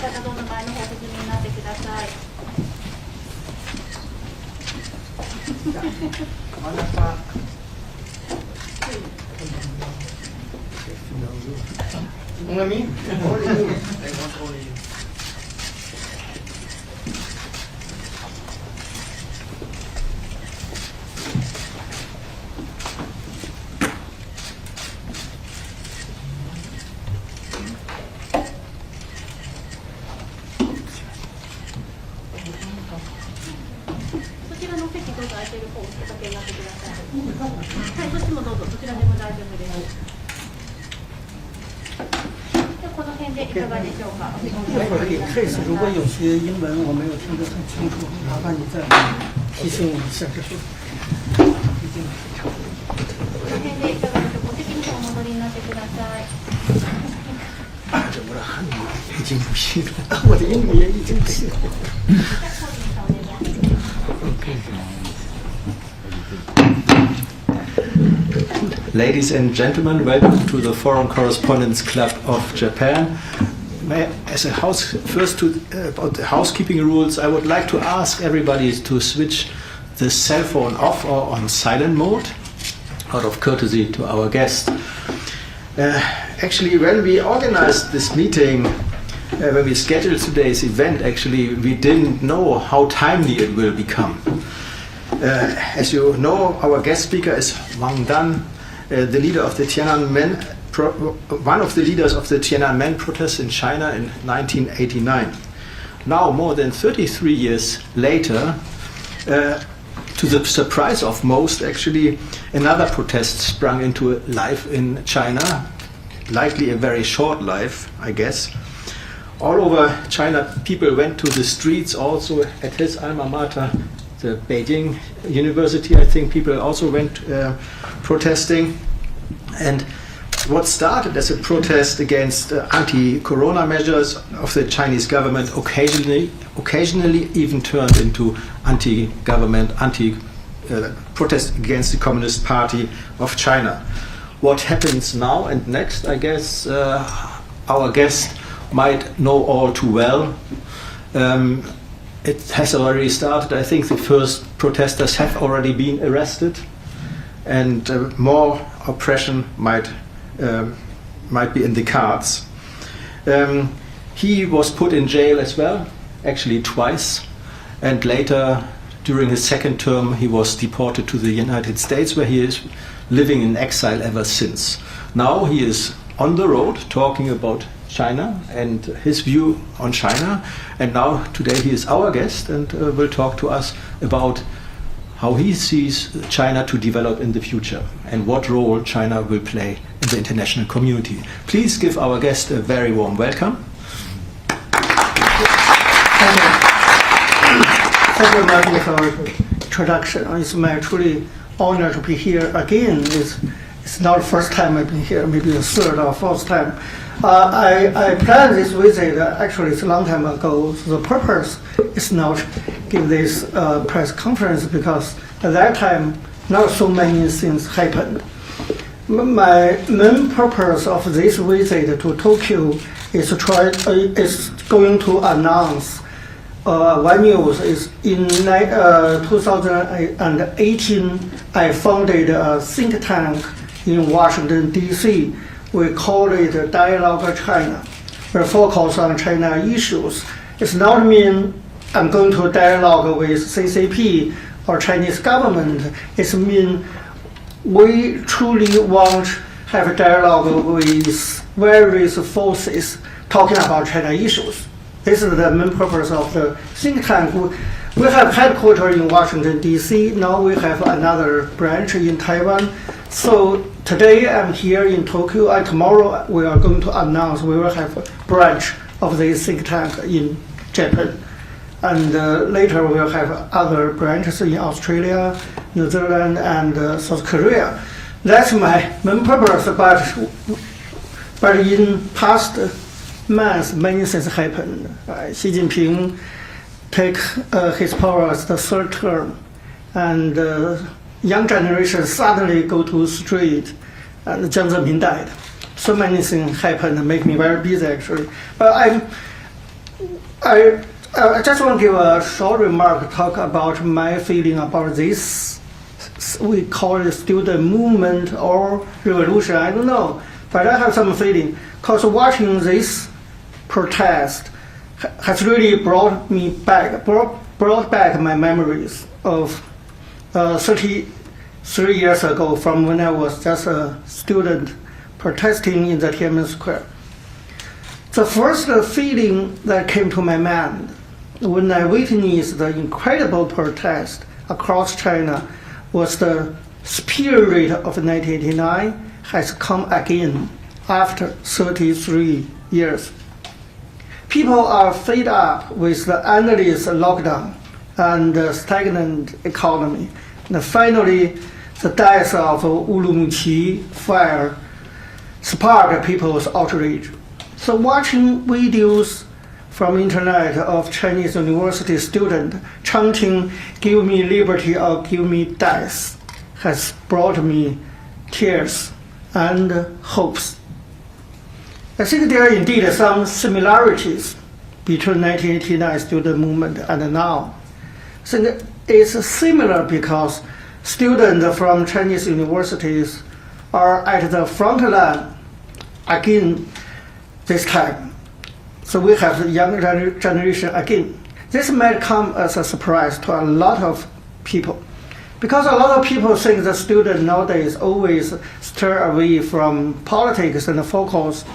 方どうぞ前の方お進みになってください。そちらの席どうぞ空いてる方おかけになってください。はい、そっちもどうぞ、どちらでも大丈夫です。この辺でいかがでしょうか。一会儿给 case， 如果有些英文我没有听得很清楚，麻烦你再提醒我一下。这是この辺でいかがでしょうか。お席にお戻りになってください。我的汉语已经不行了，我的英语也已经不行了。Ladies and gentlemen, welcome to the Foreign Correspondents Club of Japan. About the housekeeping rules, I would like to ask everybody to switch the cell phone off or on silent mode, out of courtesy to our guest. Actually, when we organized this meeting, when we scheduled today's event, actually, we didn't know how timely it will become. As you know, our guest speaker is Wang Dan, the leader of the Tiananmen, one of the leaders of the Tiananmen protests in China in 1989. Now, more than 33 years later, to the surprise of most, actually, another protest sprung into life in China, likely a very short life, I guess. All over China, people went to the streets, also at his alma mater, the Beijing University, I think people also went protesting. And what started as a protest against anti-corona measures of the Chinese government occasionally even turned into anti-government, protest against the Communist Party of China. What happens now and next, I guess our guest might know all too well. It has already started. I think the first protesters have already been arrested, and more oppression might be in the cards. He was put in jail as well, actually twice, and later, during his second term, he was deported to the United States, where he is living in exile ever since. Now he is on the road talking about China and his view on China, and now today he is our guest and will talk to us about how he sees China to develop in the future and what role China will play in the international community. Please give our guest a very warm welcome. Thank you very much for your introduction. It's my truly honor to be here again. It's not the first time I've been here, maybe the third or fourth time. I planned this visit, actually it's a long time ago. So the purpose is not give this press conference because at that time not so many things happened. My main purpose of this visit to Tokyo is going to announce one news is in 2018 I founded a think tank in Washington DC. We call it Dialogue China. We focus on China issues. It's not mean I'm going to dialogue with CCP or Chinese government. It mean we truly want to have a dialogue with various forces talking about China issues. This is the main purpose of the think tank. We have headquarters in Washington, D.C. Now we have another branch in Taiwan. So today I'm here in Tokyo, and tomorrow we are going to announce we will have a branch of this think tank in Japan. And later we will have other branches in Australia, New Zealand, and South Korea. That's my main purpose, but in past months, many things happened. Xi Jinping take his power as the third term, and young generation suddenly go to street, and Jiang Zemin died. So many things happened, make me very busy actually. But I just want to give a short remark, talk about my feeling about this. We call it student movement or revolution, I don't know. But I have some feeling, because watching this protest has really brought back my memories of 33 years ago, from when I was just a student protesting in the Tiananmen Square. The first feeling that came to my mind when I witnessed the incredible protest across China was the spirit of 1989 has come again after 33 years. People are fed up with the endless lockdown and the stagnant economy. And finally, the death of Urumqi fire sparked people's outrage. So watching videos from internet of Chinese university students chanting, "Give me liberty or give me death," has brought me tears and hopes. I think there are indeed some similarities between 1989 student movement and now. I think it's similar because students from Chinese universities are at the front line again this time. So we have the young generation again. This might come as a surprise to a lot of people, because a lot of people think the student nowadays always steer away from politics and focus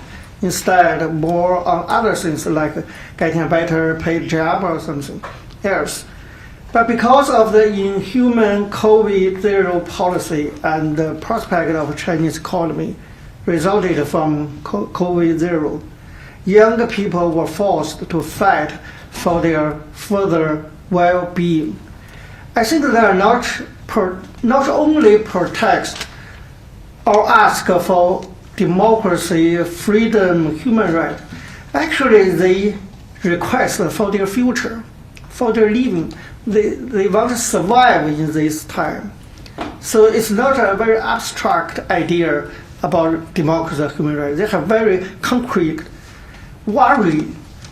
instead more on other things like getting a better paid job or something else. But because of the inhuman COVID-0 policy and the prospect of Chinese economy resulted from COVID-0, young people were forced to fight for their further well-being. I think they are not only protest or ask for democracy, freedom, human rights. Actually, they request for their future, for their living. They want to survive in this time. So it's not a very abstract idea about democracy and human rights. They have very concrete worry.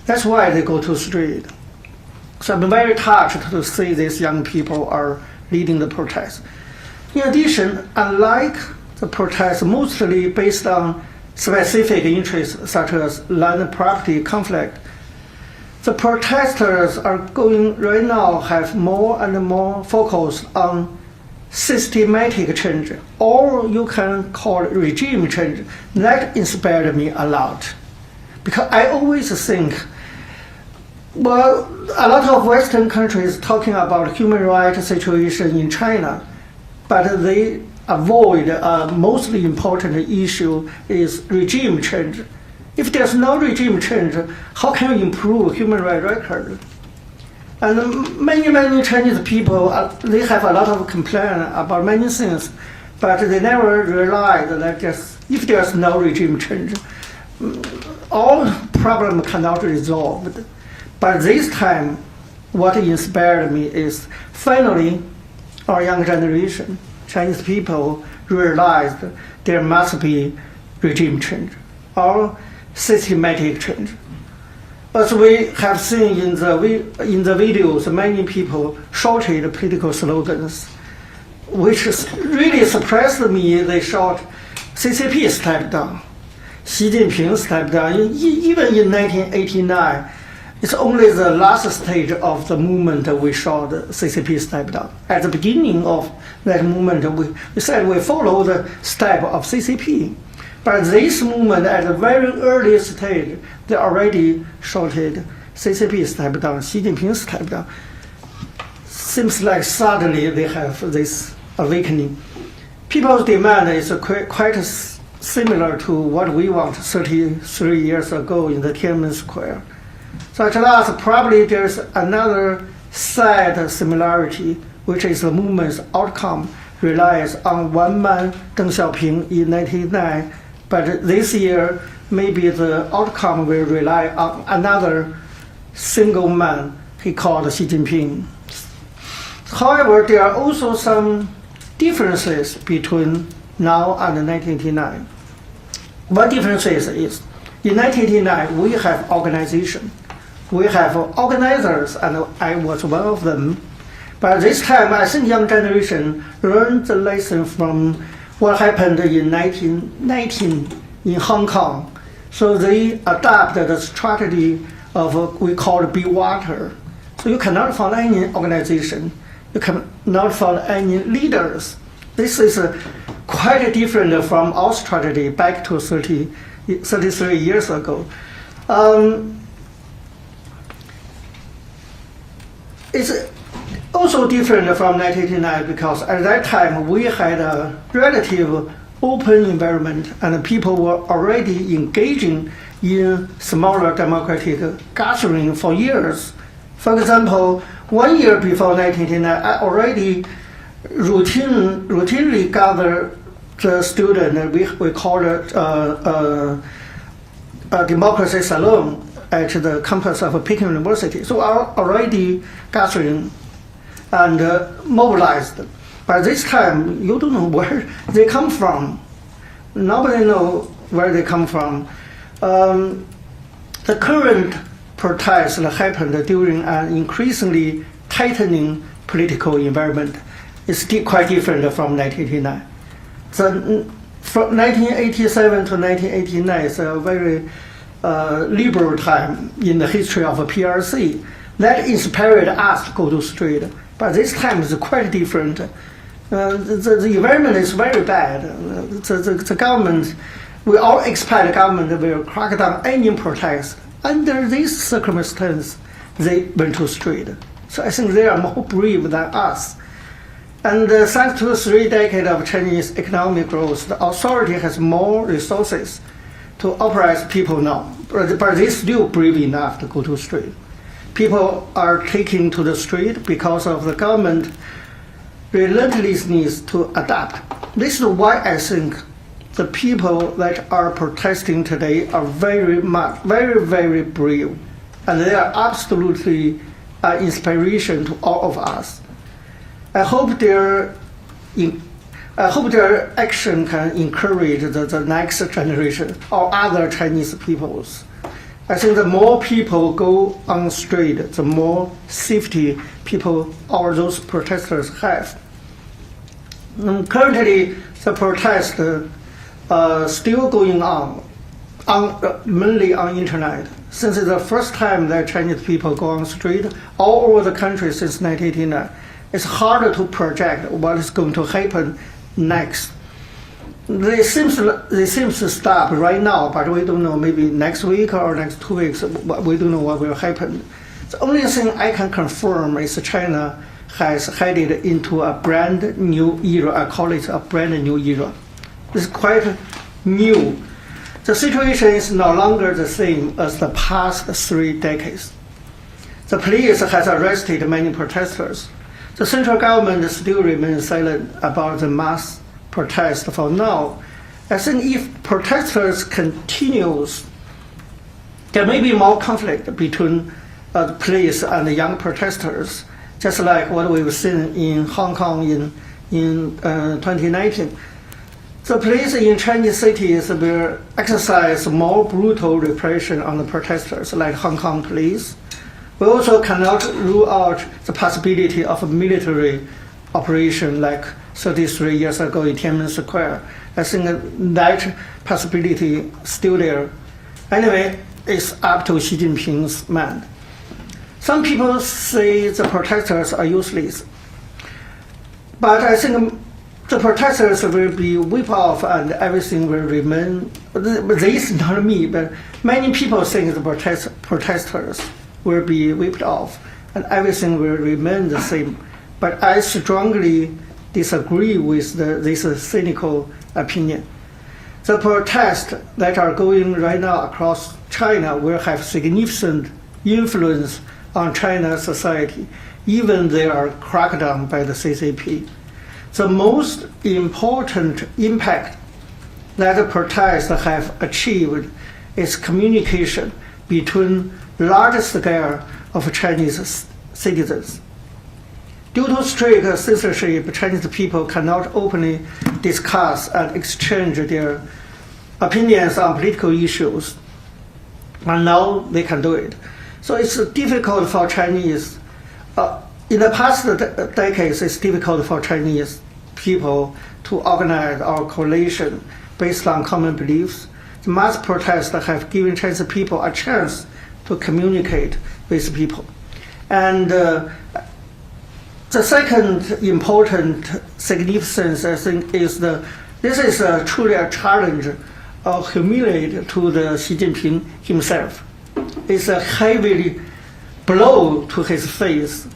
That's why they go to the street. So I'm very touched to see these young people are leading the protest. In addition, unlike the protests mostly based on specific interests such as land property conflict, the protesters are going right now have more and more focus on systematic change, or you can call it regime change. That inspired me a lot, because I always think, well, a lot of Western countries talking about human rights situation in China, but they avoid a mostly important issue is regime change. If there's no regime change, how can you improve human rights record? And many Chinese people, they have a lot of complaint about many things, but they never realize that if there's no regime change, all problems cannot be resolved. But this time, what inspired me is finally our young generation, Chinese people, realized there must be regime change or systematic change. As we have seen in the videos, many people shouted political slogans, which really surprised me. They shout, "CCP stepped down, Xi Jinping stepped down." Even in 1989, it's only the last stage of the movement we saw the CCP step down. At the beginning of that movement, we said we follow the step of CCP. But this movement, at a very early stage, they already shouted, "CCP step down, Xi Jinping step down." Seems like suddenly they have this awakening. People's demand is quite similar to what we want 33 years ago in the Tiananmen Square. So at last, probably there's another sad similarity, which is the movement's outcome relies on one man, Deng Xiaoping, in 1989. But this year, maybe the outcome will rely on another single man, he called Xi Jinping. However, there are also some differences between now and 1989. One difference is in 1989, we have organization. we have organizers, and I was one of them. But this time, I think young generation learned the lesson from what happened in 1919 in Hong Kong. So they adopted the strategy of we call be water. So you cannot find any organization, you cannot find any leaders. This is quite different from our strategy back to 33 years ago. It's also different from 1989 because at that time we had a relative open environment and people were already engaging in smaller democratic gathering for years. For example, 1 year before 1989, I already routinely gathered the student, we call it a democracy salon at the campus of Peking University. So I already gathering and mobilized. But this time, you don't know where they come from. Nobody knows where they come from. The current protests that happened during an increasingly tightening political environment is quite different from 1989. From 1987 to 1989 is a very liberal time in the history of PRC. That inspired us to go to street. But this time is quite different. The environment is very bad. The government, we all expect the government will crack down any protest. Under this circumstance, they went to street. So I think they are more brave than us. And thanks to 3 decades of Chinese economic growth, the authority has more resources to operate people now. But they're still brave enough to go to street. People are taking to the street because of the government relentlessness to adapt. This is why I think the people that are protesting today are very, very brave. And they are absolutely an inspiration to all of us. I hope their action can encourage the next generation or other Chinese peoples. I think the more people go on the street, the more safety people or those protesters have. Currently, the protests still going on mainly on internet. Since it's the first time that Chinese people go on the street all over the country since 1989, it's harder to project what is going to happen next. They seem to stop right now, but we don't know, maybe next week or next 2 weeks, we don't know what will happen. The only thing I can confirm is China has headed into a brand new era. I call it a brand new era. It's quite new. The situation is no longer the same as the past 3 decades. The police has arrested many protesters. The central government still remains silent about the mass protest for now. I think if protesters continues, there may be more conflict between the police and the young protesters, just like what we've seen in Hong Kong in 2019. The police in Chinese cities will exercise more brutal repression on the protesters, like Hong Kong police. We also cannot rule out the possibility of a military operation like 33 years ago in Tiananmen Square. I think that possibility is still there. Anyway, it's up to Xi Jinping's mind. Some people say the protesters are useless, but I think the protesters will be wiped off and everything will remain. This is not me, but many people think the protesters will be wiped off and everything will remain the same. But I strongly disagree with this cynical opinion. The protests that are going right now across China will have significant influence on China's society, even they are cracked down by the CCP. The most important impact that the protests have achieved is communication between large scale of Chinese citizens. Due to strict censorship, Chinese people cannot openly discuss and exchange their opinions on political issues, and now they can do it. So it's difficult for Chinese. In the past decades, it's difficult for Chinese people to organize our coalition based on common beliefs. The mass protests have given Chinese people a chance to communicate with people. And the second important significance, I think, is this is truly a challenge or humiliate to the Xi Jinping himself. It's a heavy blow to his face.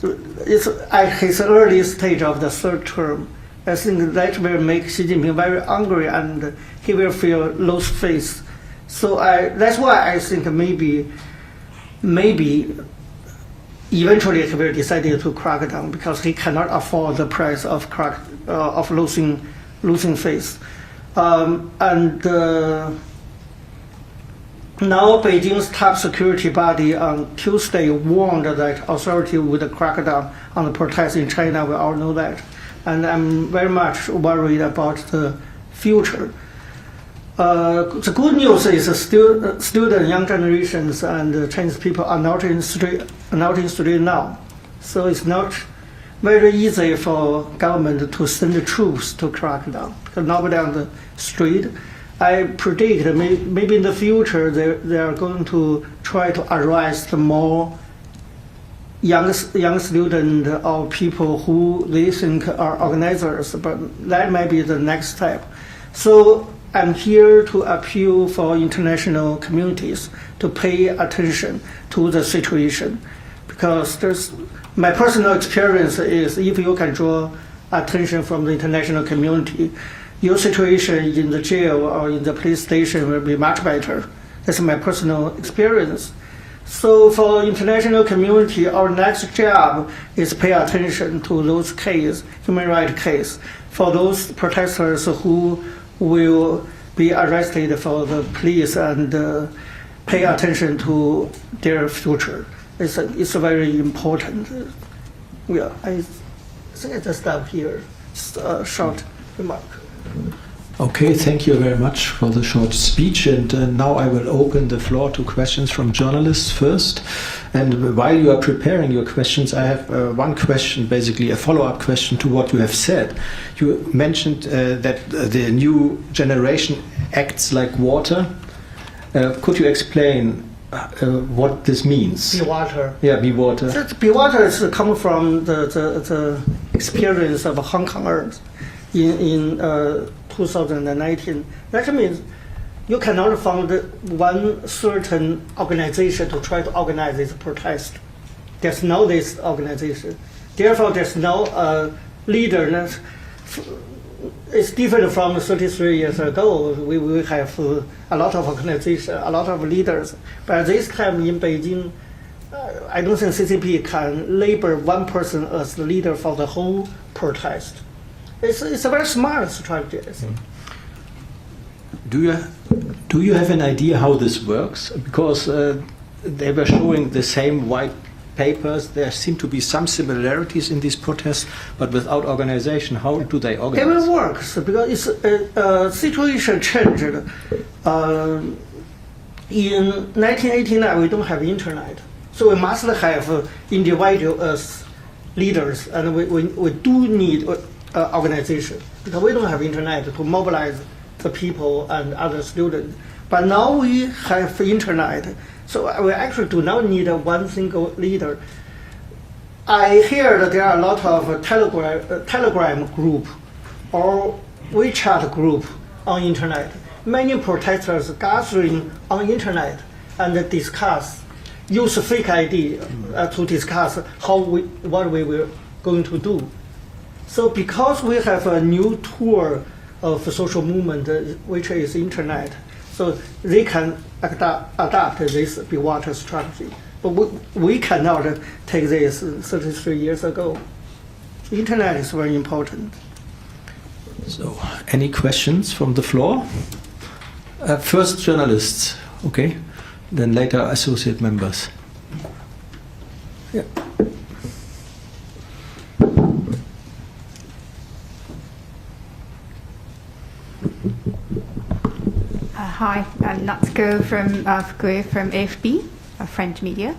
It's at his early stage of the third term. I think that will make Xi Jinping very angry and he will feel lost face. So that's why I think maybe eventually he will decide to crack down because he cannot afford the price of losing face. Now Beijing's top security body on Tuesday warned that authority would crack down on the protests in China. We all know that. And I'm very much worried about the future. The good news is student, young generations, and Chinese people are not in street now. So it's not very easy for government to send the troops to crack down because nobody on the street. I predict maybe in the future they are going to try to arrest more young students or people who they think are organizers, but that might be the next step. So I'm here to appeal for international communities to pay attention to the situation because my personal experience is if you can draw attention from the international community, your situation in the jail or in the police station will be much better. That's my personal experience. So for international community, our next job is pay attention to those cases, human rights cases, for those protesters who will be arrested for the police and pay attention to their future. It's very important. Yeah, I think I just stop here. Just a short remark. Okay, thank you very much for the short speech. And now I will open the floor to questions from journalists first. And while you are preparing your questions, I have one question, basically a follow-up question to what you have said. You mentioned that the new generation acts like water. Could you explain what this means? Be water. Yeah, be water. Be water is come from the experience of Hong Kongers in 2019. That means you cannot find one certain organization to try to organize this protest. There's no this organization. Therefore, there's no leader. It's different from 33 years ago. We have a lot of organizations, a lot of leaders. But this time in Beijing, I don't think CCP can label one person as the leader for the whole protest. It's a very smart strategy, I think. Do you have an idea how this works? Because they were showing the same white papers. There seem to be some similarities in these protests, but without organization. How do they organize? It will work because it's situation changed. In 1989, we don't have internet, so we must have individual as leaders, and we do need organization because we don't have internet to mobilize the people and other students. But now we have internet, so we actually do not need one single leader. I hear that there are a lot of Telegram group or WeChat group on internet. Many protesters gathering on internet and discuss, use fake ID to discuss what we were going to do. So because we have a new tool of social movement, which is internet, so they can adapt this be water strategy. But we cannot take this 33 years ago. Internet is very important. So, any questions from the floor? First journalists, okay? Then later associate members. Yeah. Hi, I'm Natsuko from Fukui from AFP. French media.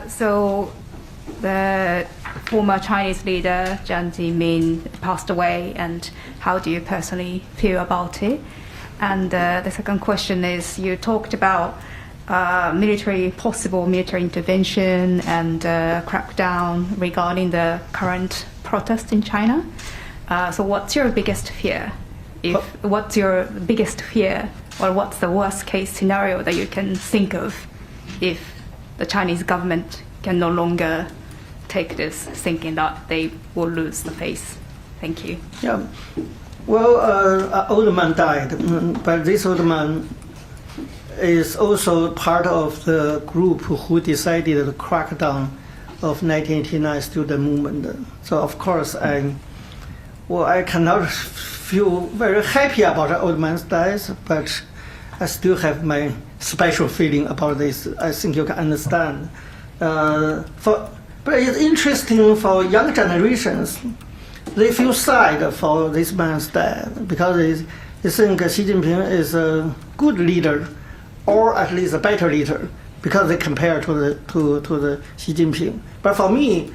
So the former Chinese leader Jiang Zemin passed away, and how do you personally feel about it? And the second question is, you talked about possible military intervention and crackdown regarding the current protests in China. So what's your biggest fear? What's your biggest fear, or what's the worst case scenario that you can think of if the Chinese government can no longer take this, thinking that they will lose the face? Thank you. Yeah. Well, an old man died, but this old man is also part of the group who decided the crackdown of 1989 student movement. So of course I cannot feel very happy about the old man's death, but I still have my special feeling about this. I think you can understand. But it's interesting for young generations. They feel sad for this man's death because they think Xi Jinping is a good leader, or at least a better leader, because they compare to the Xi Jinping. But for me,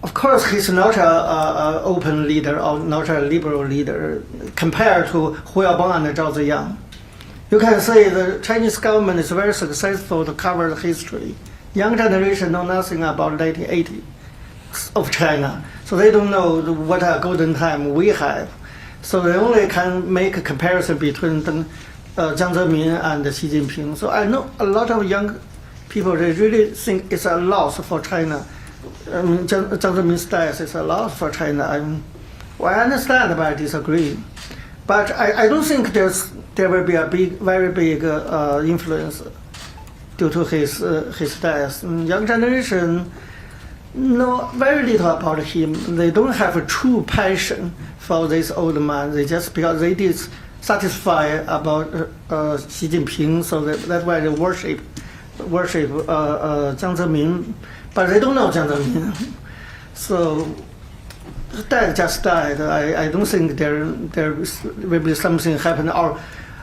of course, he's not an open leader or not a liberal leader compared to Hu Yaobang and Zhao Ziyang. You can say the Chinese government is very successful to cover the history. Young generation know nothing about 1980 of China, so they don't know what a golden time we have. So they only can make a comparison between Jiang Zemin and Xi Jinping. So I know a lot of young people, they really think it's a loss for China. Jiang Zemin's death is a loss for China. I understand, but I disagree. But I don't think there will be a very big influence due to his death. Young generation know very little about him. They don't have a true passion for this old man. They just, because they did satisfy about Xi Jinping, so that's why they worship Jiang Zemin, but they don't know Jiang Zemin. So that just died. I don't think there will be something happen, or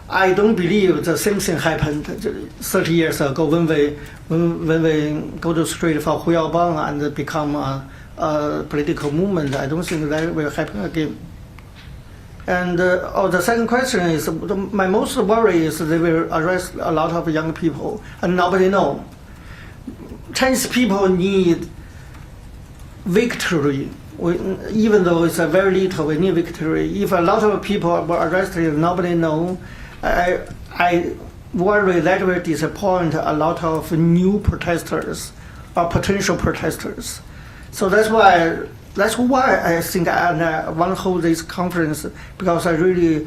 I don't believe the same thing happened 30 years ago when we go to street for Hu Yaobang and become a political movement. I don't think that will happen again. And the second question is, my most worry is they will arrest a lot of young people, and nobody know. Chinese people need victory. Even though it's a very little, we need victory. If a lot of people were arrested, nobody know. I worry that will disappoint a lot of new protesters or potential protesters. So that's why I think I want to hold this conference, because I really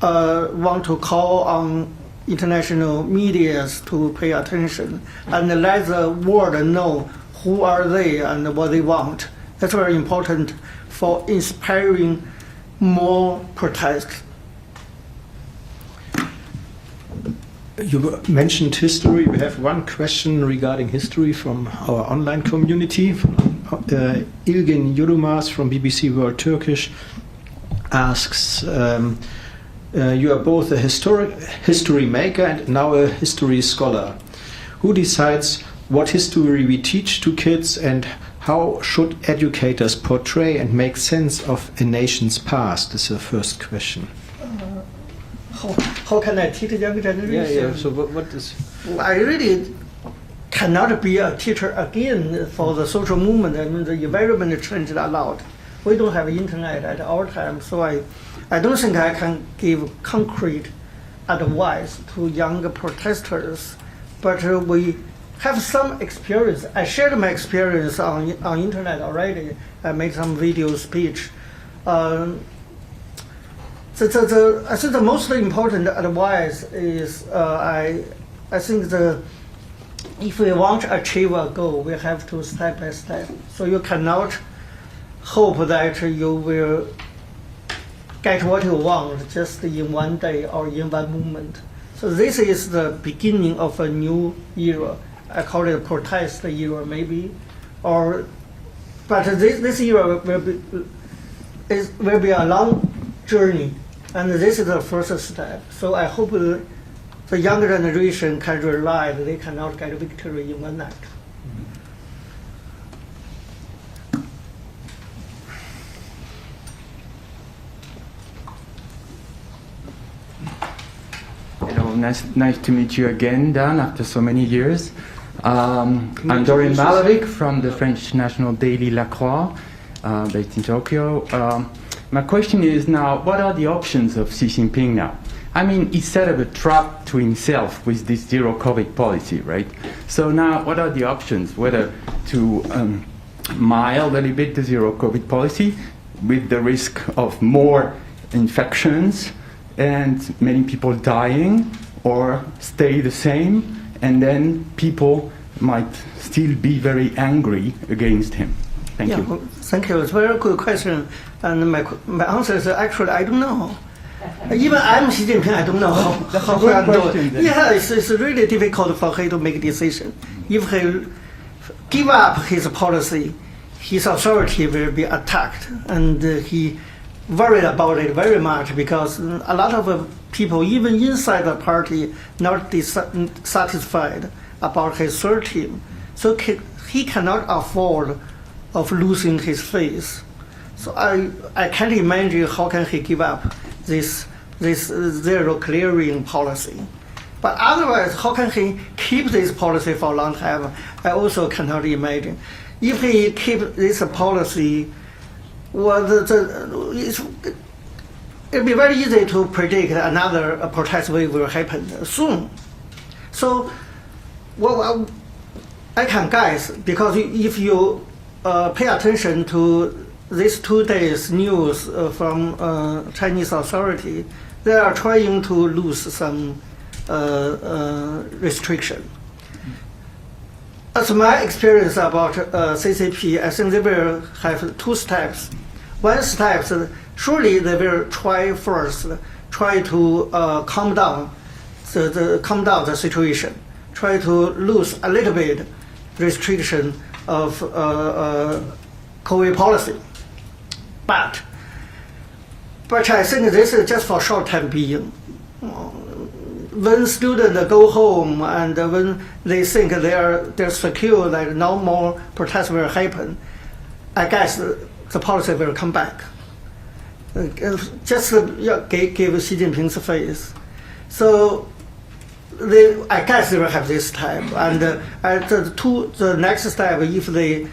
want to call on international media to pay attention and let the world know who are they and what they want. That's very important for inspiring more protests. You mentioned history. We have one question regarding history from our online community. Ilgin Yilmaz from BBC World Turkish asks, you are both a history maker and now a history scholar. Who decides what history we teach to kids, and how should educators portray and make sense of a nation's past? This is the first question. How can I teach young generation? Yeah. So what is? I really cannot be a teacher again for the social movement. I mean, the environment changed a lot. We don't have internet at our time, so I don't think I can give concrete advice to young protesters. But we have some experience. I shared my experience on internet already. I made some video speech. I think the most important advice is I think if we want to achieve a goal, we have to step by step. So you cannot hope that you will get what you want just in one day or in one moment. So this is the beginning of a new era. I call it a protest era, maybe, but this era will be a long journey, and this is the first step. So I hope the the younger generation can realize they cannot get victory in one night. Hello, nice to meet you again, Dan, after so many years. I'm Dorian Malovic from the French national daily La Croix, based in Tokyo. My question is now, what are the options of Xi Jinping now? I mean, he set up a trap to himself with this zero COVID policy, right? So now, what are the options? Whether to mild a little bit the zero COVID policy with the risk of more infections and many people dying, or stay the same, and then people might still be very angry against him. Thank you. Well, thank you. It's a very good question. And my answer is actually, I don't know. Even I'm Xi Jinping, I don't know how he do it. Yeah, it's really difficult for him to make a decision. If he give up his policy, his authority will be attacked, and he worried about it very much because a lot of people, even inside the party, not satisfied about his third team. So he cannot afford of losing his face. So I can't imagine how can he give up this zero clearing policy. But otherwise, how can he keep this policy for a long time? I also cannot imagine. If he keep this policy, well, it'll be very easy to predict another protest wave will happen soon. So, well, I can guess, because if you pay attention to these 2 days news from Chinese authority, they are trying to lose some restriction. As my experience about CCP, I think they will have 2 steps. One step, surely they will try to calm down the situation, try to lose a little bit restriction of COVID policy. But I think this is just for short time being. When students go home and when they think they're secure, that no more protests will happen, I guess the policy will come back. Just give Xi Jinping's face. So I guess they will have this time. And the next step, if they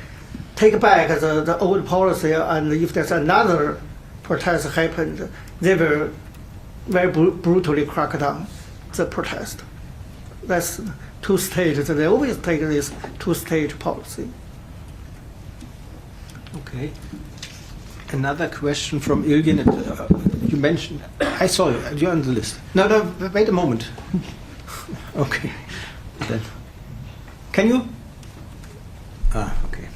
take back the old policy, and if there's another protest happened, they will very brutally crack down the protest. That's 2 stages. They always take this 2-stage policy. Okay. Another question from Ilgin. You mentioned, I saw you, you're on the list. No, wait a moment. Okay. Then. Can you? Okay.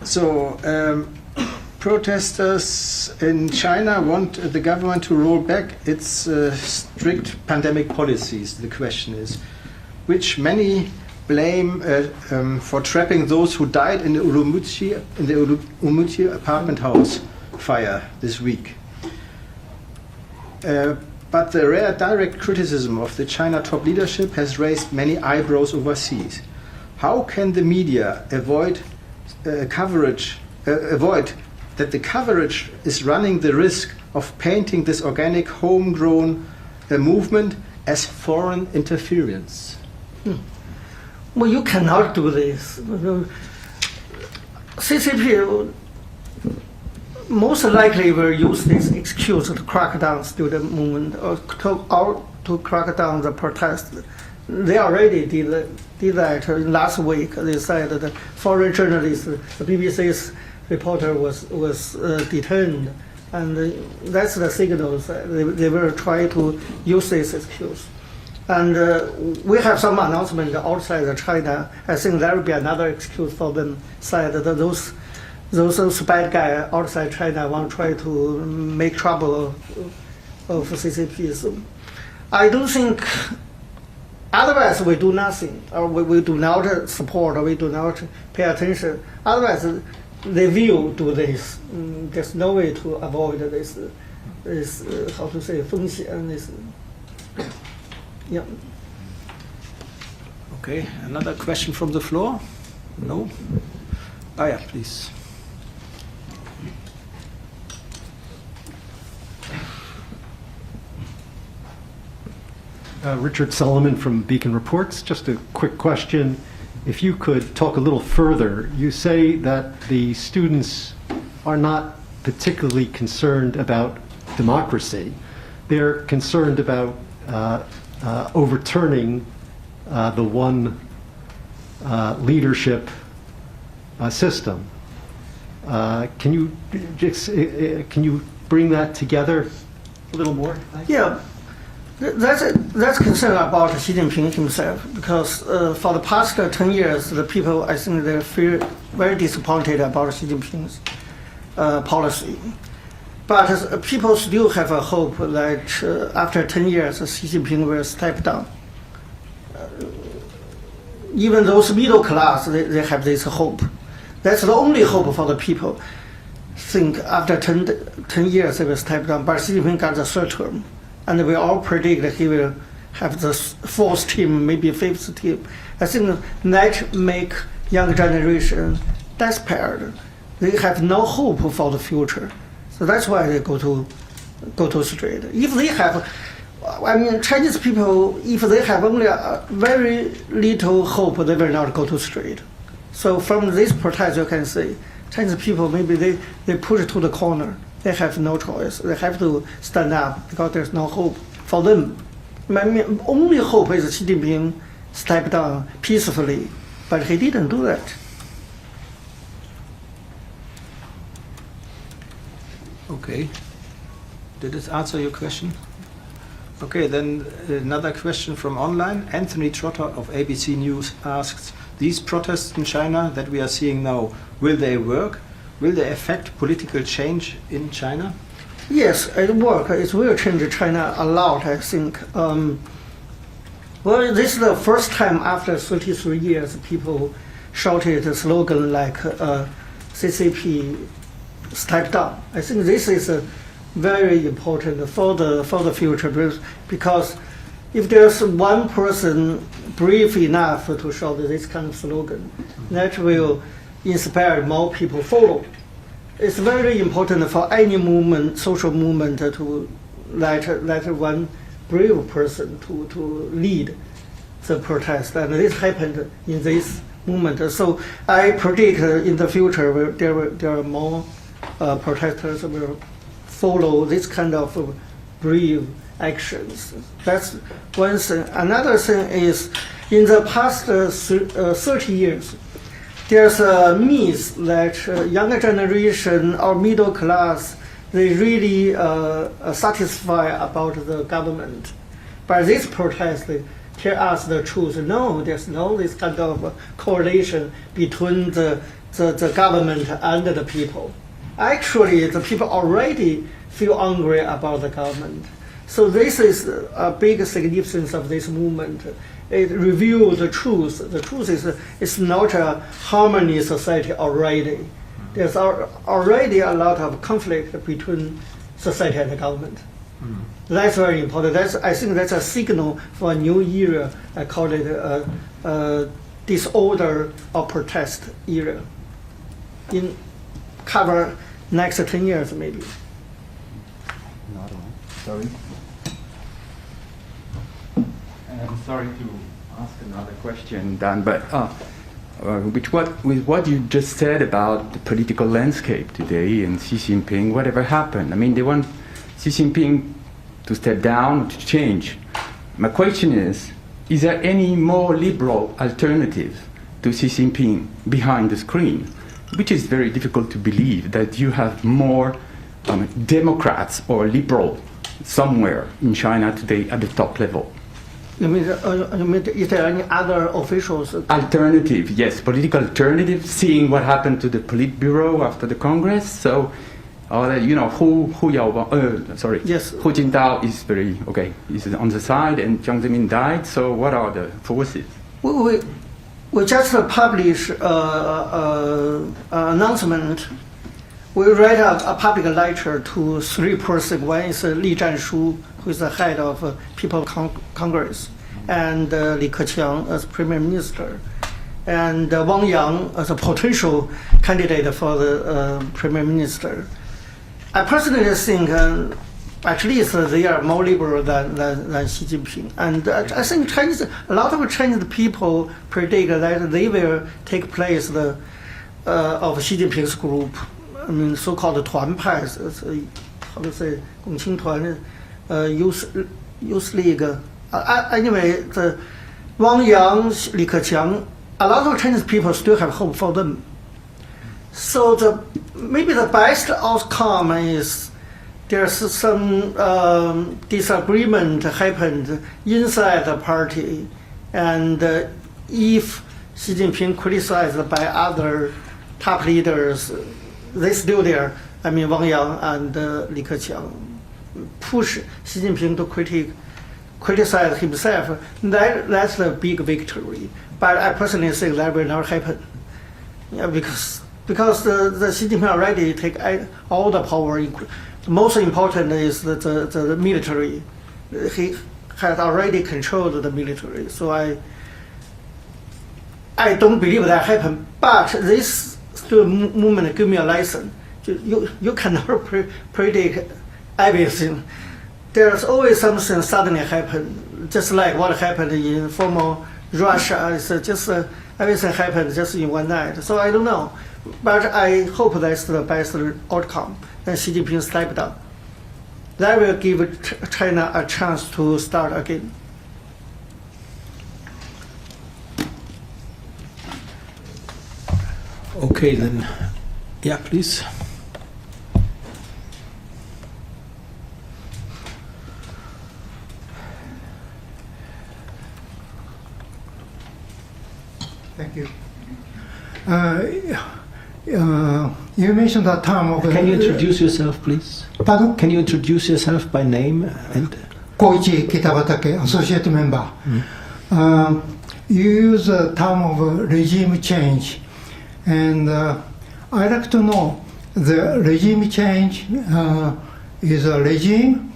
So, protesters in China want the government to roll back its strict pandemic policies. The question is, which many blame for trapping those who died in the Urumqi apartment house fire this week. But the rare direct criticism of the China top leadership has raised many eyebrows overseas. How can the media avoid that the coverage is running the risk of painting this organic homegrown movement as foreign interference? Well, you cannot do this. CCP most likely will use this excuse to crack down student movement or to crack down the protest. They already did that last week. They said that the foreign journalist, the BBC's reporter, was detained, and that's the signals. They will try to use this excuse. And we have some announcement outside China. I think there will be another excuse for them. Said that those bad guys outside China want to try to make trouble of CCP. So I don't think. Otherwise, we do nothing, or we do not support, or we do not pay attention. Otherwise, they will do this. There's no way to avoid this is how to say 风险 is yeah. Okay, another question from the floor? No? Ah, yeah, please. Richard Solomon from Beacon Reports. Just a quick question. If you could talk a little further, you say that the students are not particularly concerned about democracy. They're concerned about overturning the one leadership system. Can you bring that together a little more? Yeah. That's concern about Xi Jinping himself, because for the past 10 years, the people, I think, they feel very disappointed about Xi Jinping's policy. But people still have a hope that after 10 years, Xi Jinping will step down. Even those middle class, they have this hope. That's the only hope for the people. Think after 10 years, they will step down. But Xi Jinping got the third term. And we all predict that he will have the fourth term, maybe fifth term. I think that make young generation desperate. They have no hope for the future. So that's why they go to street. If they have, I mean, Chinese people, if they have only a very little hope, they will not go to street. So from this protest, you can see Chinese people, maybe they push to the corner. They have no choice. They have to stand up because there's no hope for them. I mean, only hope is Xi Jinping step down peacefully, but he didn't do that. Okay. Did this answer your question? Okay, then another question from online. Anthony Trotter of ABC News asks, these protests in China that we are seeing now, will they work? Will they affect political change in China? Yes, it works. It will change China a lot, I think. Well, this is the first time after 33 years people shouted a slogan like CCP step down. I think this is very important for the future, because if there's one person brave enough to shout this kind of slogan, that will inspire more people follow. It's very important for any movement, social movement, to let one brave person to lead the protest, and this happened in this movement. So I predict in the future there are more protesters will follow this kind of brave actions. That's one thing. Another thing is, in the past 30 years, there's a myth that younger generation or middle class, they really satisfied about the government. But this protest, they tell us the truth. No, there's no this kind of correlation between the government and the people. Actually, the people already feel angry about the government. So this is a big significance of this movement. It reveals the truth. The truth is it's not a harmony society already. There's already a lot of conflict between society and the government. That's very important. I think that's a signal for a new era. I call it a disorder or protest era. In cover next 10 years maybe. Not all. Sorry. I'm sorry to ask another question, Dan, but with what you just said about the political landscape today and Xi Jinping, whatever happened? I mean, they want Xi Jinping to step down, to change. My question is there any more liberal alternative to Xi Jinping behind the screen? Which is very difficult to believe that you have more Democrats or liberal somewhere in China today at the top level. You mean, is there any other officials? Alternative, yes, political alternative, seeing what happened to the Politburo after the Congress. So, you know, Hu Jintao is very, okay, he's on the side, and Jiang Zemin died, so what are the forces? We just published an announcement we write a public lecture to 3 persons. One is Li Zhanshu, who is the head of People's Congress, and Li Keqiang as Premier Minister, and Wang Yang as a potential candidate for the Premier Minister. I personally think at least they are more liberal than Xi Jinping. And I think a lot of Chinese people predict that they will take place of Xi Jinping's group. I mean, so-called 团派, how to say, 共青团, Youth League. Anyway, the Wang Yang, Li Keqiang, a lot of Chinese people still have hope for them. So maybe the best outcome is there's some disagreement happened inside the party, and if Xi Jinping criticized by other top leaders, they still there. I mean, Wang Yang and Li Keqiang push Xi Jinping to criticize himself. That's the big victory. But I personally think that will not happen. Yeah, because the Xi Jinping already take all the power. The most important is the military. He has already controlled the military. So I don't believe that happened. But this movement give me a lesson. You cannot predict everything. There's always something suddenly happen, just like what happened in former Russia. It's just everything happened just in one night. So I don't know. But I hope that's the best outcome. And Xi Jinping step down. That will give China a chance to start again. Okay, then. Yeah, please. Thank you. You mentioned the term of... Can you introduce yourself, please? Pardon? Can you introduce yourself by name? And Koichi Kitabatake, associate member. You use the term of regime change, and I'd like to know, the regime change is a regime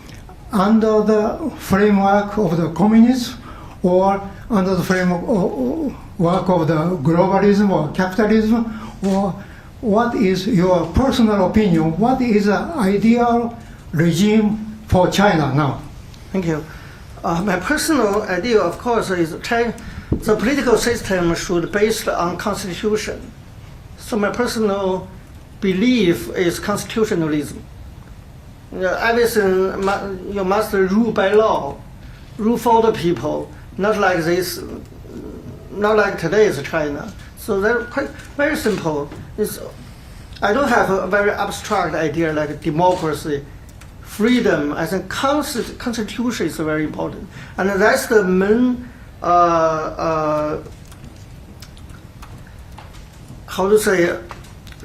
under the framework of the communism or under the framework of the globalism or capitalism, or what is your personal opinion? What is the ideal regime for China now? Thank you. My personal idea, of course, is the political system should be based on constitution. So my personal belief is constitutionalism. Everything you must rule by law, rule for the people, not like this, not like today's China. So they're quite very simple. I don't have a very abstract idea like democracy, freedom. I think constitution is very important, and that's the main. How to say?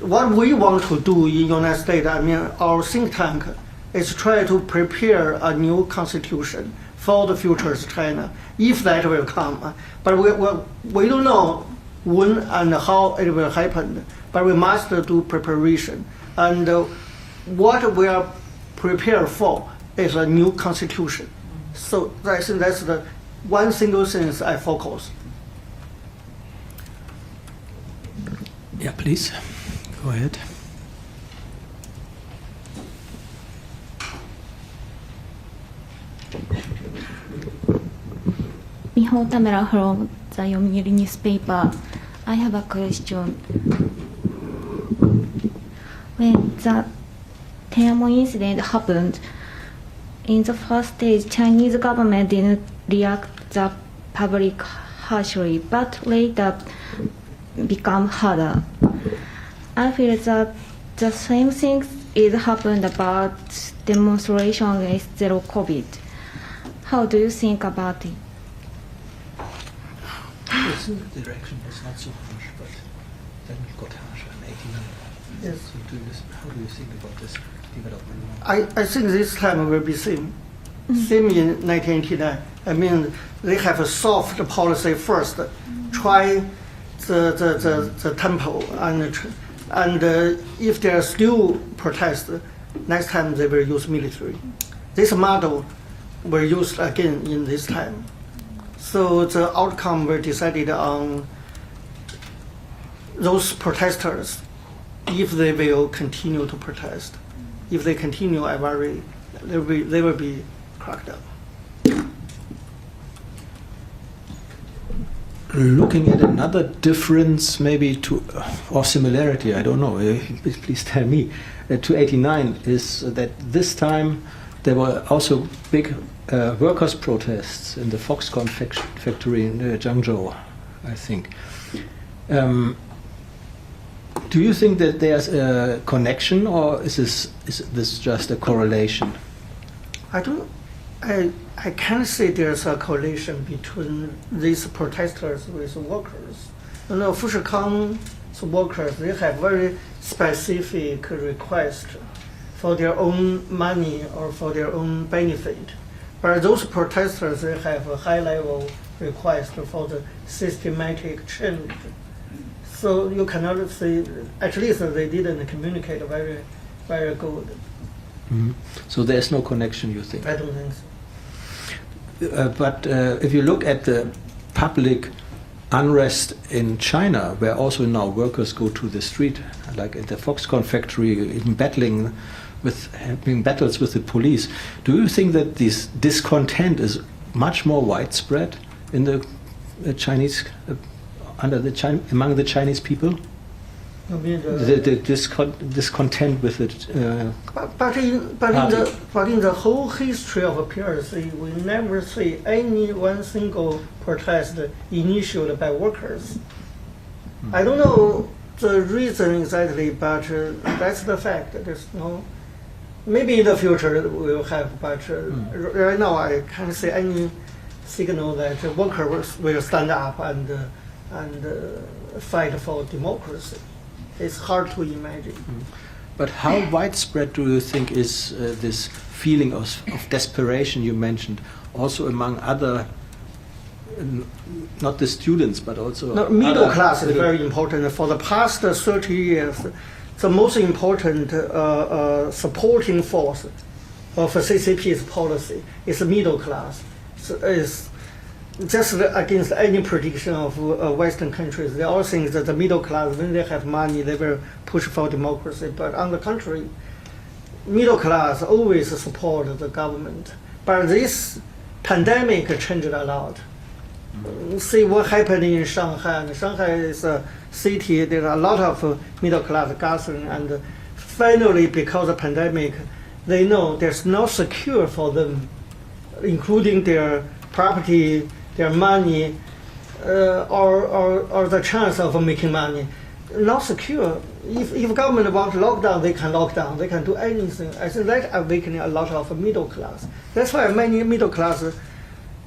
What we want to do in United States, I mean, our think tank, is try to prepare a new constitution for the future China, if that will come. But we don't know when and how it will happen, but we must do preparation. And what we are prepared for is a new constitution. So I think that's the one single thing I focus. yeah, please. Go ahead. Miho Tamara from the Yomiuri newspaper. I have a question. When the Tiananmen incident happened, in the first stage, Chinese government didn't react the public harshly, but later become harder. I feel that the same thing is happened about demonstration against zero COVID. How do you think about it? The direction was not so harsh, but then it got harsher in 89. Yes. So how do you think about this development now? I think this time will be same in 1989. I mean, they have a soft policy first, try the tempo, And if there are still protests, next time they will use military. This model were used again in this time. So the outcome were decided on those protesters, if they will continue to protest. If they continue, I worry they will be cracked down. Looking at another difference, maybe or similarity, I don't know. Please tell me. To 89 is that this time there were also big workers' protests in the Foxconn factory in Zhangzhou, I think. Do you think that there's a connection, or is this just a correlation? I can't say there's a correlation between these protesters with workers. You know, Fushikang's workers, they have very specific requests for their own money or for their own benefit. But those protesters, they have a high-level request for the systematic change. So you cannot say, at least they didn't communicate very, very good. Mm-hmm. So there's no connection, you think? I don't think so. But if you look at the public unrest in China, where also now workers go to the street, like at the Foxconn factory, even having battles with the police, do you think that this discontent is much more widespread in the Chinese, among the Chinese people? I mean, the discontent with it. But in the whole history of PRC, we never see any one single protest initiated by workers. I don't know the reason exactly, but that's the fact. There's no. Maybe in the future we'll have, but right now I can't see any signal that workers will stand up and fight for democracy. It's hard to imagine. But how widespread do you think is this feeling of desperation you mentioned, also among other, not the students, but also middle class is very important. For the past 30 years, the most important supporting force of CCP's policy is the middle class. It's just against any prediction of Western countries. They all think that the middle class, when they have money, they will push for democracy. But on the contrary, middle class always support the government. But this pandemic changed a lot. See what happened in Shanghai. Shanghai is a city, there are a lot of middle class gathering, and finally, because of the pandemic, they know there's no secure for them, including their property, their money, or the chance of making money. Not secure. If government wants to lock down, they can lock down. They can do anything. I think that awakening a lot of middle class. That's why many middle class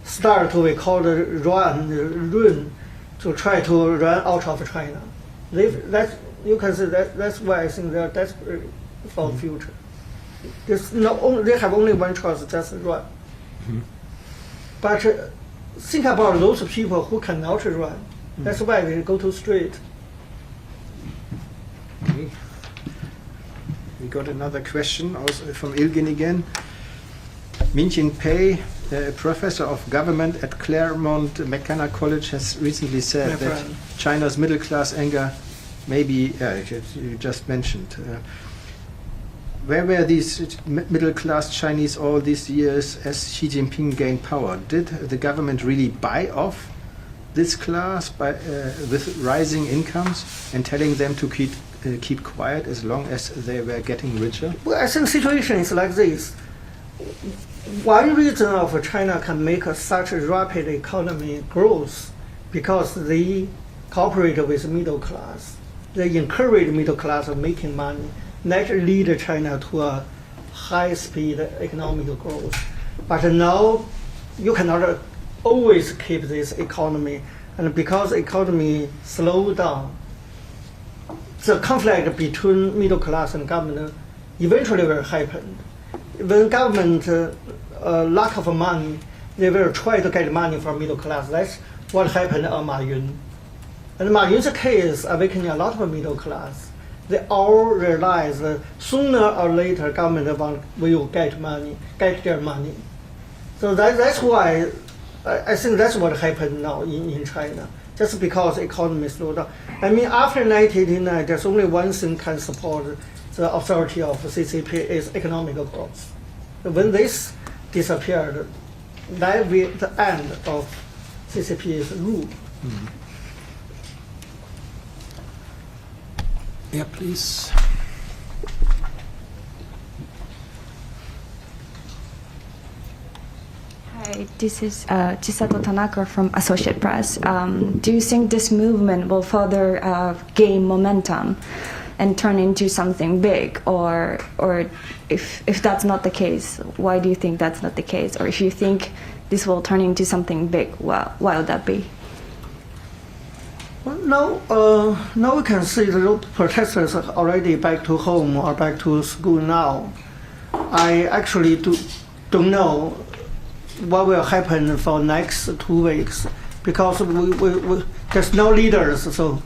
start to be called run to try to run out of China. You can say that's why I think they are desperate for the future. They have only one choice, just run. Mm-hmm. But think about those people who cannot run. Mm-hmm. That's why they go to street. Okay. We got another question also from Ilgin again. Min-Chin Pei, a professor of government at Claremont McKenna College, has recently said that China's middle class anger maybe, you just mentioned. Where were these middle class Chinese all these years as Xi Jinping gained power? Did the government really buy off this class with rising incomes and telling them to keep quiet as long as they were getting richer? Well, I think the situation is like this. One reason of China can make such rapid economic growth because they cooperate with middle class. They encourage middle class of making money. That lead China to a high-speed economic growth. But now you cannot always keep this economy, and because the economy slowed down, the conflict between middle class and government eventually will happen. When government lack of money, they will try to get money from middle class. That's what happened on Ma Yun. And Ma Yun's case awakened a lot of middle class. they all realize that sooner or later government will get their money. So that's why I think that's what happened now in China, just because economy slowed down. I mean, after 1989, there's only one thing can support the authority of CCP is economic growth. When this disappeared, that will the end of CCP's rule. Mm-hmm. Yeah, please. Hi, this is Chisato Tanaka from Associate Press. Do you think this movement will further gain momentum and turn into something big, or if that's not the case, why do you think that's not the case? Or if you think this will turn into something big, why would that be? Well, now we can see the protesters are already back to home or back to school now. I actually don't know what will happen for next 2 weeks because there's no leaders, so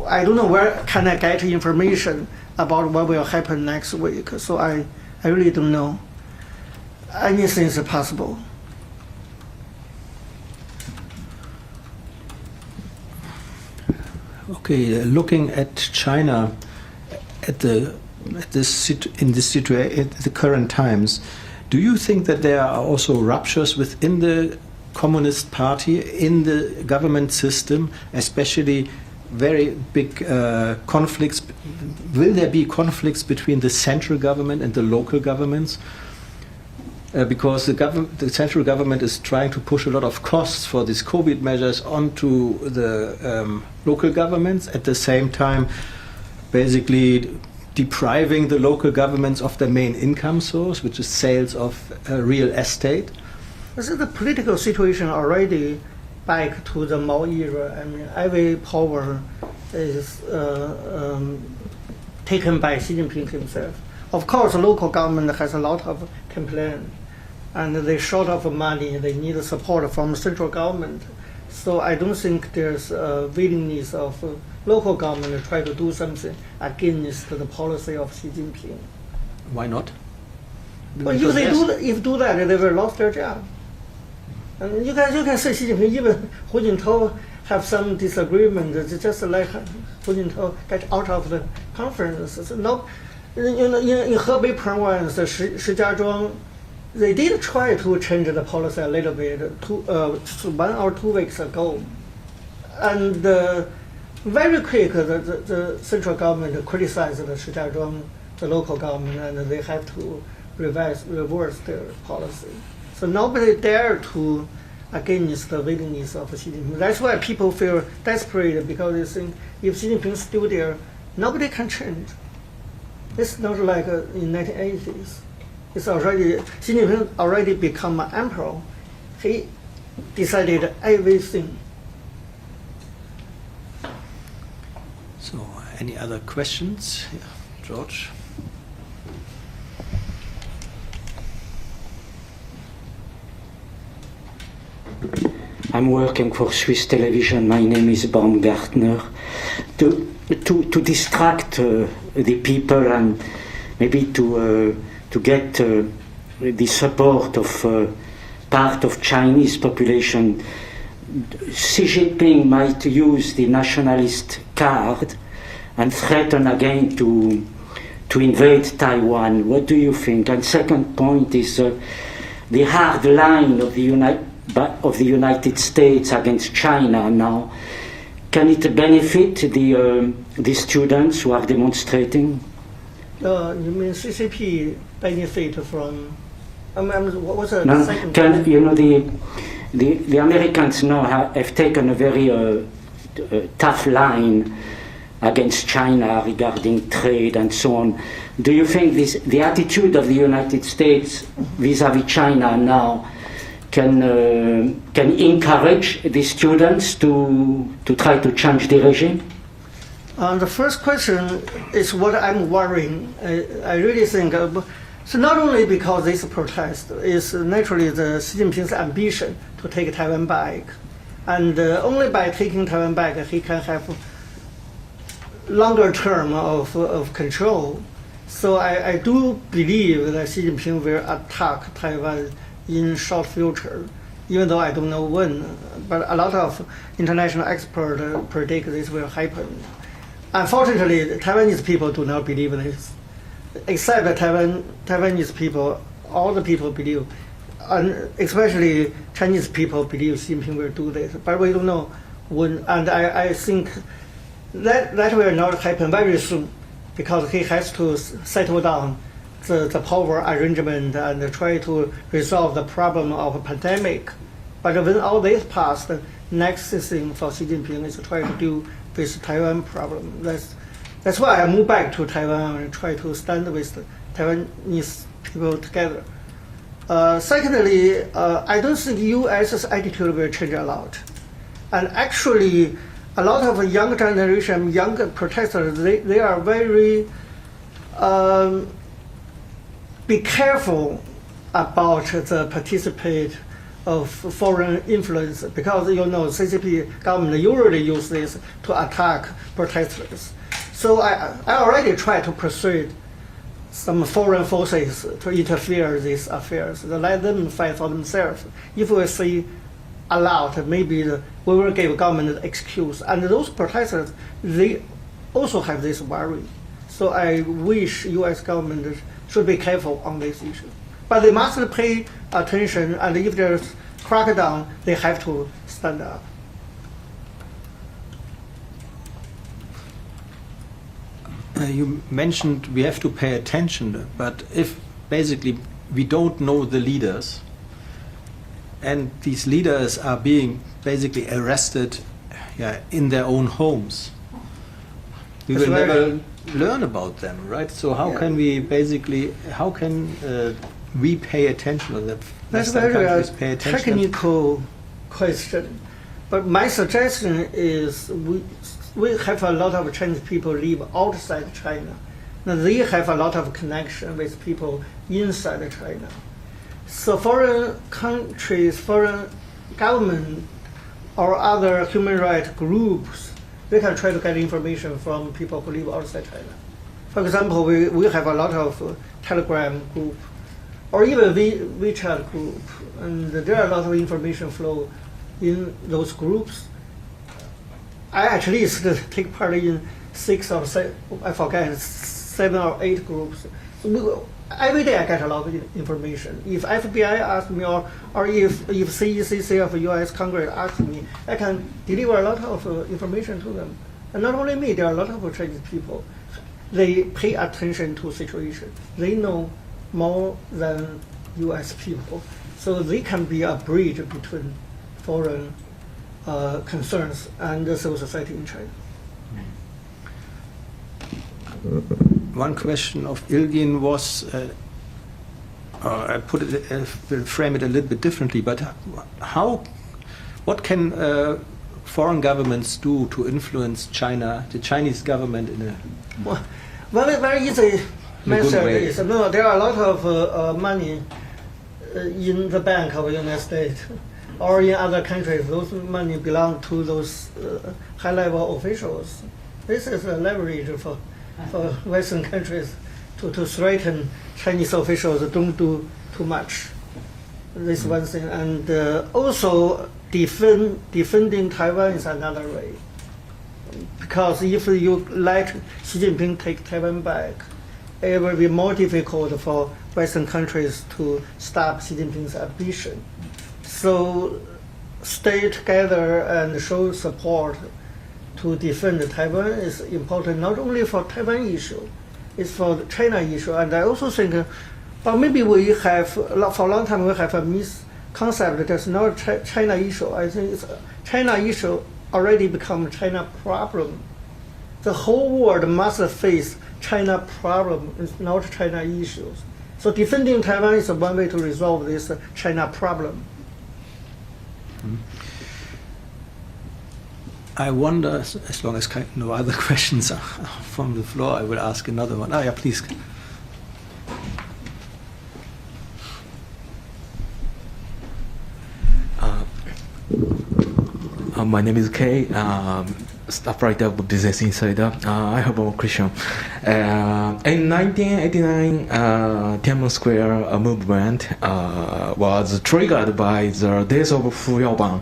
I don't know where can I get information about what will happen next week. So I really don't know. Anything is possible. Okay, looking at China at the current times, do you think that there are also ruptures within the Communist Party, in the government system, especially very big conflicts? Will there be conflicts between the central government and the local governments? Because the central government is trying to push a lot of costs for these COVID measures onto the local governments, at the same time basically depriving the local governments of their main income source, which is sales of real estate. This is the political situation already back to the Mao era. I mean, every power is taken by Xi Jinping himself. Of course, local government has a lot of complaints, and they're short of money. They need support from central government. So I don't think there's a willingness of local government to try to do something against the policy of Xi Jinping. Why not? Well, if they do that, they will lose their job. And you can say Xi Jinping, even Hu Jintao have some disagreement, just like Hu Jintao get out of the conference. So no, in Hebei province, Shijiazhuang, they did try to change the policy a little bit 1 or 2 weeks ago. And very quick, the central government criticized the Shijiazhuang, the local government, and they have to reverse their policy. So nobody dare to against the willingness of Xi Jinping. That's why people feel desperate, because they think if Xi Jinping is still there, nobody can change. It's not like in 1980s. It's already, Xi Jinping already become an emperor. He decided everything. So, any other questions? Yeah, George. I'm working for Swiss television. My name is Baumgartner. To distract the people and maybe to get the support of part of Chinese population, Xi Jinping might use the nationalist card and threaten again to invade Taiwan. What do you think? And second point is the hard line of the United States against China now. Can it benefit the students who are demonstrating? You mean CCP benefit from? What's the No, second? you know, the Americans now have taken a very tough line against China regarding trade and so on. Do you think the attitude of the United States vis-à-vis China now can encourage the students to try to change the regime? The first question is what I'm worrying. I really think, so not only because this protest is naturally the Xi Jinping's ambition to take Taiwan back, and only by taking Taiwan back he can have longer term of control. So I do believe that Xi Jinping will attack Taiwan in short future, even though I don't know when. But a lot of international experts predict this will happen. Unfortunately, the Taiwanese people do not believe this, except the Taiwanese people. All the people believe, and especially Chinese people believe Xi Jinping will do this. But we don't know when. And I think that will not happen very soon, because he has to settle down the power arrangement and try to resolve the problem of a pandemic. But when all this passed, the next thing for Xi Jinping is to try to deal with the Taiwan problem. That's why I moved back to Taiwan and try to stand with the Taiwanese people together. Secondly, I don't think U.S.'s attitude will change a lot. And actually, a lot of young generation, young protesters, they are very be careful about the participate of foreign influence, because CCP government usually use this to attack protesters. So I already tried to persuade some foreign forces to interfere in these affairs, to let them fight for themselves. If we see a lot, maybe we will give government an excuse. And those protesters, they also have this worry. So I wish U.S. government should be careful on this issue. But they must pay attention, and if there's crackdown, they have to stand up. You mentioned we have to pay attention, but if basically we don't know the leaders, and these leaders are being basically arrested in their own homes, we will never learn about them, right? So how can we basically, how can we pay attention to them? That's a very technical question. But my suggestion is we have a lot of Chinese people live outside China. Now they have a lot of connection with people inside China. So foreign countries, foreign government, or other human rights groups, they can try to get information from people who live outside China. For example, we have a lot of Telegram group, or even WeChat group, and there are a lot of information flow in those groups. I at least take part in 6 or 7, I forget, 7 or 8 groups. Every day I get a lot of information. If FBI asks me, or if CECC of U.S. Congress asks me, I can deliver a lot of information to them. And not only me, there are a lot of Chinese people. They pay attention to situation. They know more than U.S. people. So they can be a bridge between foreign concerns and the civil society in China. One question of Ilgin was, I will frame it a little bit differently, but what can foreign governments do to influence China, the Chinese government in a very easy method is, there are a lot of money in the bank of the United States or in other countries. Those money belong to those high-level officials. This is a leverage for Western countries to threaten Chinese officials don't do too much. This is one thing. And also defending Taiwan is another way. Because if you let Xi Jinping take Taiwan back, it will be more difficult for Western countries to stop Xi Jinping's ambition. So stay together and show support to defend Taiwan is important, not only for Taiwan issue, it's for the China issue. And I also think, maybe we have, for a long time, we have a misconcept that there's no China issue. I think it's China issue already become China problem. The whole world must face China problem, it's not China issues. So defending Taiwan is one way to resolve this China problem. I wonder, as long as no other questions are from the floor, I will ask another one. Yeah, please. My name is Kay. stuff like that, business insider. I have a question. In 1989, Tiananmen Square movement was triggered by the death of Fu Yaobang.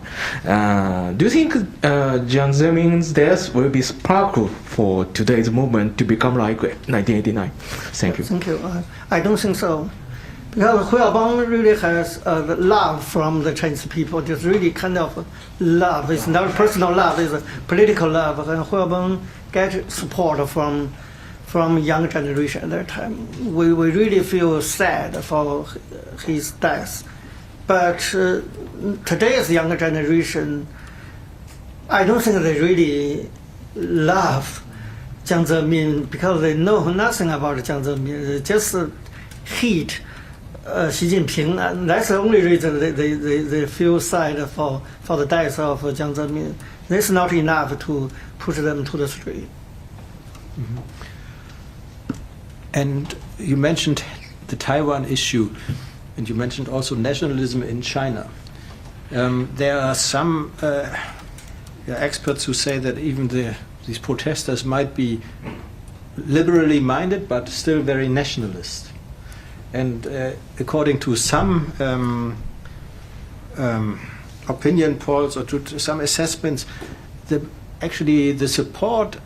Do you think Jiang Zemin's death will be spark for today's movement to become like 1989? Thank you. Thank you. I don't think so. Because Hu Yaobang really has the love from the Chinese people. Just really kind of love. It's not personal love. It's a political love. And Hu Yaobang get support from young generation at that time. We really feel sad for his death. But today's younger generation, I don't think they really love Jiang Zemin because they know nothing about Jiang Zemin. They just hate Xi Jinping, and that's the only reason they feel sad for the death of Jiang Zemin. That's not enough to push them to the street. Mm-hmm. And you mentioned the Taiwan issue, and you mentioned also nationalism in China. There are some experts who say that even these protesters might be liberally minded, but still very nationalist. And according to some opinion polls or to some assessments, actually the support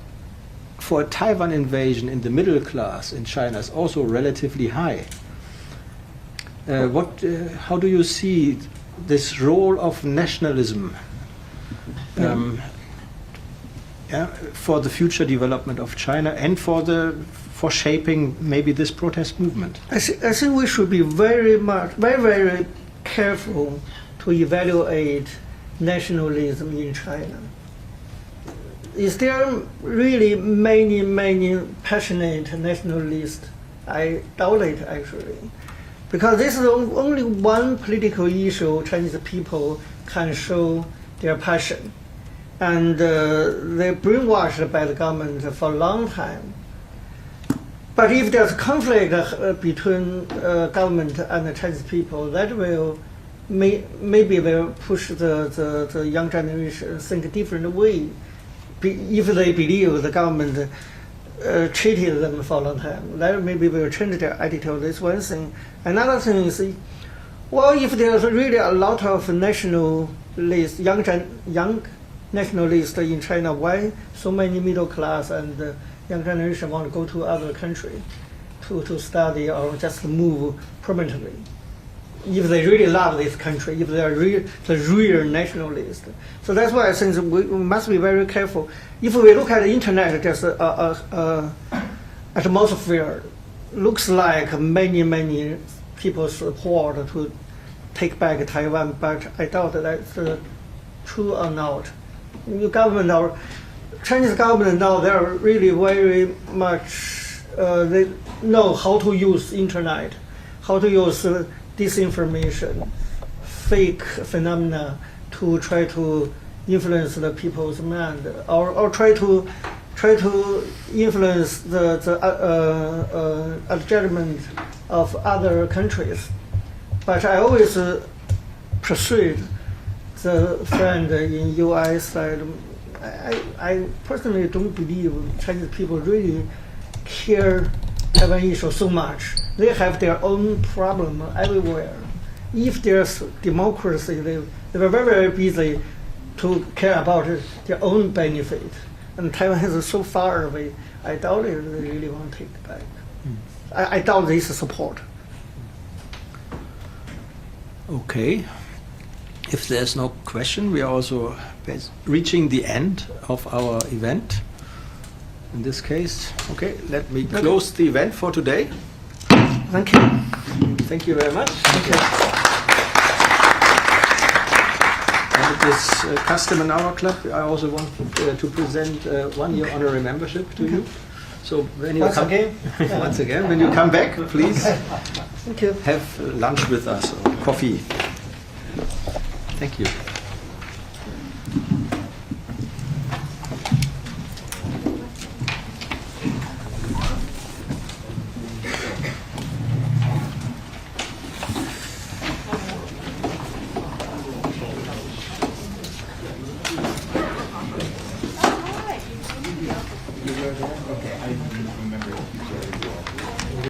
for a Taiwan invasion in the middle class in China is also relatively high. How do you see this role of nationalism for the future development of China and for shaping maybe this protest movement? I think we should be very careful to evaluate nationalism in China. Is there really many passionate nationalists? I doubt it, actually. Because this is only one political issue Chinese people can show their passion. And they're brainwashed by the government for a long time. But if there's conflict between government and the Chinese people, that will maybe will push the young generation think a different way. If they believe the government cheated them for a long time, that maybe will change their attitude. That's one thing. Another thing is, well, if there's really a lot of nationalists, young nationalists in China, why so many middle class and young generation want to go to other country to study or just move permanently? If they really love this country, if they are the real nationalists. So that's why I think we must be very careful. If we look at the internet, just atmosphere looks like many people support to take back Taiwan, but I doubt that's true or not. Chinese government now, they're really very much, they know how to use internet, how to use disinformation, fake phenomena to try to influence the people's mind, or try to influence the judgment of other countries. But I always persuade the friend in US that I personally don't believe Chinese people really care Taiwan issue so much. They have their own problem everywhere. If there's democracy, they were very busy to care about their own benefit. And Taiwan is so far away, I doubt they really want to take it back. I doubt this support. Okay. If there's no question, we are also reaching the end of our event. In this case, okay, let me close the event for today. Thank you. Thank you very much. Thank you. And it is custom in our club. I also want to present 1 year honorary membership to you. So when you once again, when you come back, please Thank you. have lunch with us or coffee. Thank you.